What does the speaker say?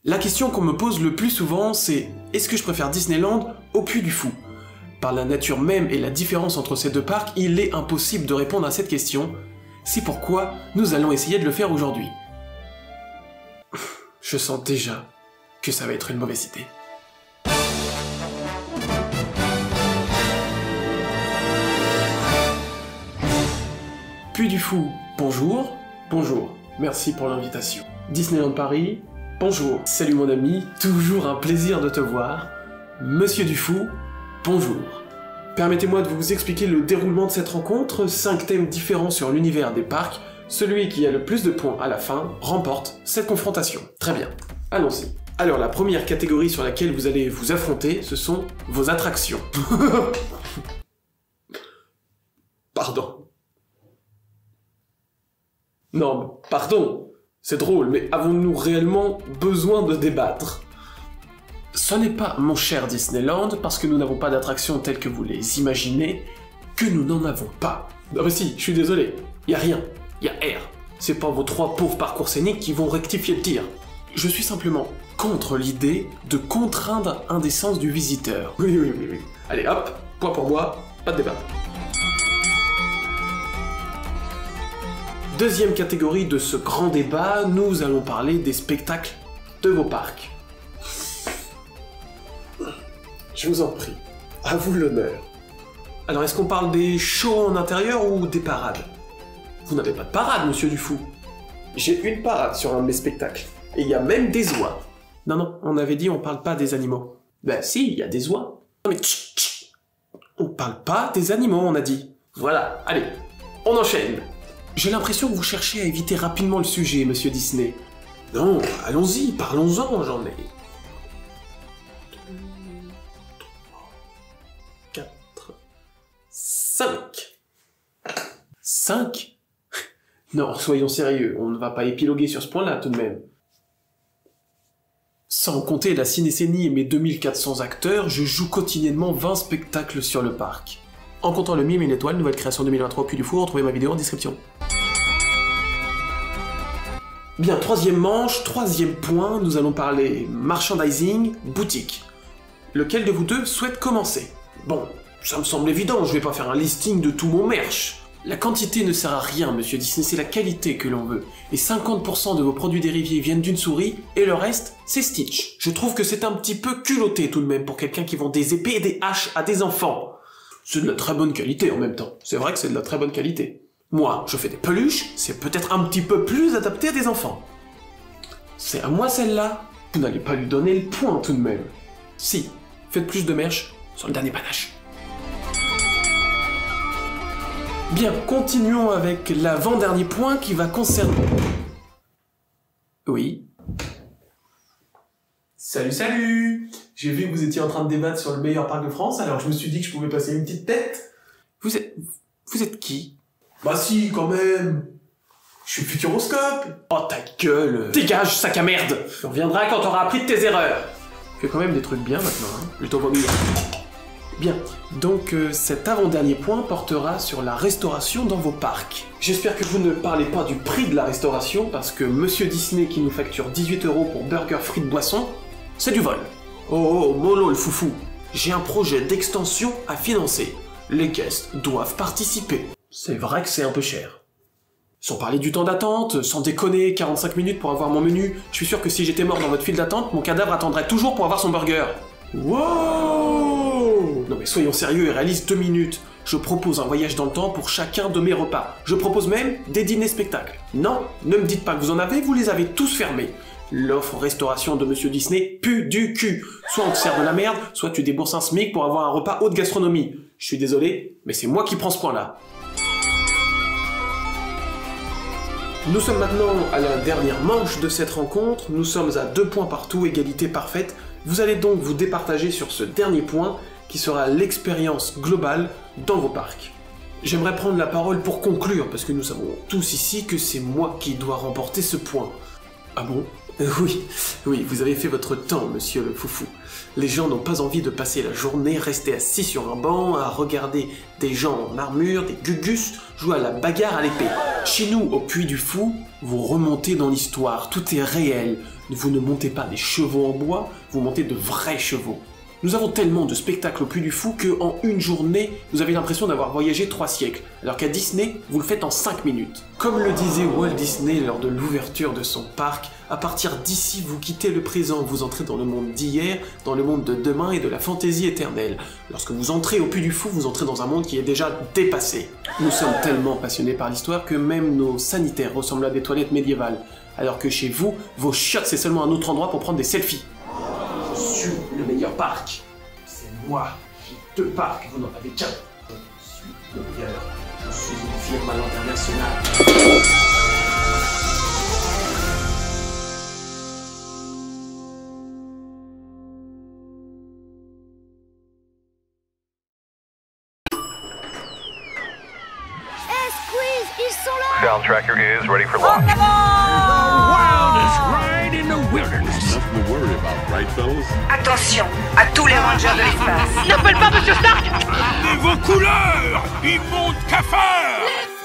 La question qu'on me pose le plus souvent, c'est est-ce que je préfère Disneyland au Puy du Fou? Par la nature même et la différence entre ces deux parcs, il est impossible de répondre à cette question. C'est pourquoi nous allons essayer de le faire aujourd'hui. Je sens déjà que ça va être une mauvaise idée. Puy du Fou, bonjour. Bonjour, merci pour l'invitation. Disneyland Paris, bonjour. Salut mon ami, toujours un plaisir de te voir. Monsieur Dufou, bonjour. Permettez-moi de vous expliquer le déroulement de cette rencontre, 5 thèmes différents sur l'univers des parcs. Celui qui a le plus de points à la fin remporte cette confrontation. Très bien, allons-y. Alors la première catégorie sur laquelle vous allez vous affronter, ce sont vos attractions. Pardon. Non, mais pardon, c'est drôle, mais avons-nous réellement besoin de débattre? Ce n'est pas, mon cher Disneyland, parce que nous n'avons pas d'attractions telles que vous les imaginez, que nous n'en avons pas. Ah bah si, je suis désolé, y a rien, y a R. C'est pas vos 3 pauvres parcours scéniques qui vont rectifier le tir. Je suis simplement contre l'idée de contraindre un des sens du visiteur. Oui. Allez hop, point pour moi, pas de débat. Deuxième catégorie de ce grand débat, nous allons parler des spectacles de vos parcs. Je vous en prie, à vous l'honneur. Alors est-ce qu'on parle des shows en intérieur ou des parades? Vous n'avez pas de parade, monsieur Dufou. J'ai une parade sur un de mes spectacles, et il y a même des oies. Non, on avait dit on parle pas des animaux. Ben si, il y a des oies. Non mais tch. On parle pas des animaux, on a dit. Voilà, allez, on enchaîne. J'ai l'impression que vous cherchez à éviter rapidement le sujet, monsieur Disney. Non, allons-y, parlons-en, j'en ai. 4, 5. 5? Non, soyons sérieux, on ne va pas épiloguer sur ce point-là tout de même. Sans compter la cinécénie et mes 2400 acteurs, je joue quotidiennement 20 spectacles sur le parc. En comptant le Mime et l'Étoile, nouvelle création 2023 au Puy du Fou, retrouvez ma vidéo en description. Bien, troisième manche, troisième point, nous allons parler merchandising, boutique. Lequel de vous deux souhaite commencer? Bon, ça me semble évident, je vais pas faire un listing de tout mon merch. La quantité ne sert à rien, monsieur Disney, c'est la qualité que l'on veut. Et 50% de vos produits dérivés viennent d'une souris, et le reste, c'est Stitch. Je trouve que c'est un petit peu culotté tout de même pour quelqu'un qui vend des épées et des haches à des enfants. C'est de la très bonne qualité en même temps, c'est vrai que c'est de la très bonne qualité. Moi, je fais des peluches, c'est peut-être un petit peu plus adapté à des enfants. C'est à moi celle-là. Vous n'allez pas lui donner le point tout de même. Si, faites plus de merch sur le dernier panache. Bien, continuons avec l'avant-dernier point qui va concerner... Oui. Salut. J'ai vu que vous étiez en train de débattre sur le meilleur parc de France, alors je me suis dit que je pouvais passer une petite tête. Vous êtes qui? Bah si, quand même. Je suis Futuroscope. Oh ta gueule. Dégage, sac à merde. Tu reviendras quand t'auras appris de tes erreurs. Tu fais quand même des trucs bien maintenant, hein. Plutôt vaut mieux. Bien, donc cet avant-dernier point portera sur la restauration dans vos parcs. J'espère que vous ne parlez pas du prix de la restauration, parce que monsieur Disney qui nous facture 18 € pour burger, frites, boissons, c'est du vol. Oh, mollo le foufou. J'ai un projet d'extension à financer. Les guests doivent participer. C'est vrai que c'est un peu cher. Sans parler du temps d'attente, sans déconner, 45 minutes pour avoir mon menu, je suis sûr que si j'étais mort dans votre file d'attente, mon cadavre attendrait toujours pour avoir son burger. Wow! Non mais soyons sérieux et réalistes 2 minutes. Je propose un voyage dans le temps pour chacun de mes repas. Je propose même des dîners-spectacles. Non, ne me dites pas que vous en avez, vous les avez tous fermés. L'offre restauration de monsieur Disney pue du cul. Soit on te sert de la merde, soit tu débourses un SMIC pour avoir un repas haute gastronomie. Je suis désolé, mais c'est moi qui prends ce point-là. Nous sommes maintenant à la dernière manche de cette rencontre, nous sommes à 2 points partout, égalité parfaite. Vous allez donc vous départager sur ce dernier point, qui sera l'expérience globale dans vos parcs. J'aimerais prendre la parole pour conclure, parce que nous savons tous ici que c'est moi qui dois remporter ce point. Ah bon? Oui, vous avez fait votre temps, monsieur le foufou. Les gens n'ont pas envie de passer la journée restés assis sur un banc à regarder des gens en armure, des gugus, jouer à la bagarre à l'épée. Chez nous, au Puy du Fou, vous remontez dans l'histoire, tout est réel. Vous ne montez pas des chevaux en bois, vous montez de vrais chevaux. Nous avons tellement de spectacles au Puy du Fou qu'en une journée, vous avez l'impression d'avoir voyagé 3 siècles, alors qu'à Disney, vous le faites en 5 minutes. Comme le disait Walt Disney lors de l'ouverture de son parc, à partir d'ici, vous quittez le présent, vous entrez dans le monde d'hier, dans le monde de demain et de la fantaisie éternelle. Lorsque vous entrez au Puy du Fou, vous entrez dans un monde qui est déjà dépassé. Nous sommes tellement passionnés par l'histoire que même nos sanitaires ressemblent à des toilettes médiévales, alors que chez vous, vos chiottes c'est seulement un autre endroit pour prendre des selfies. Je suis le meilleur parc. C'est moi. J'ai 2 parcs, vous n'en avez qu'un. Je suis le meilleur. Je suis une firme à l'international. Squeeze, ils sont là! Sound tracker is ready for launch. Wildest ride in the wilderness. Nothing to worry about, right, fellas? Attention à tous les rangers de l'espace. N'appelle pas Monsieur Stark! Amenez vos couleurs! Immonde cafard!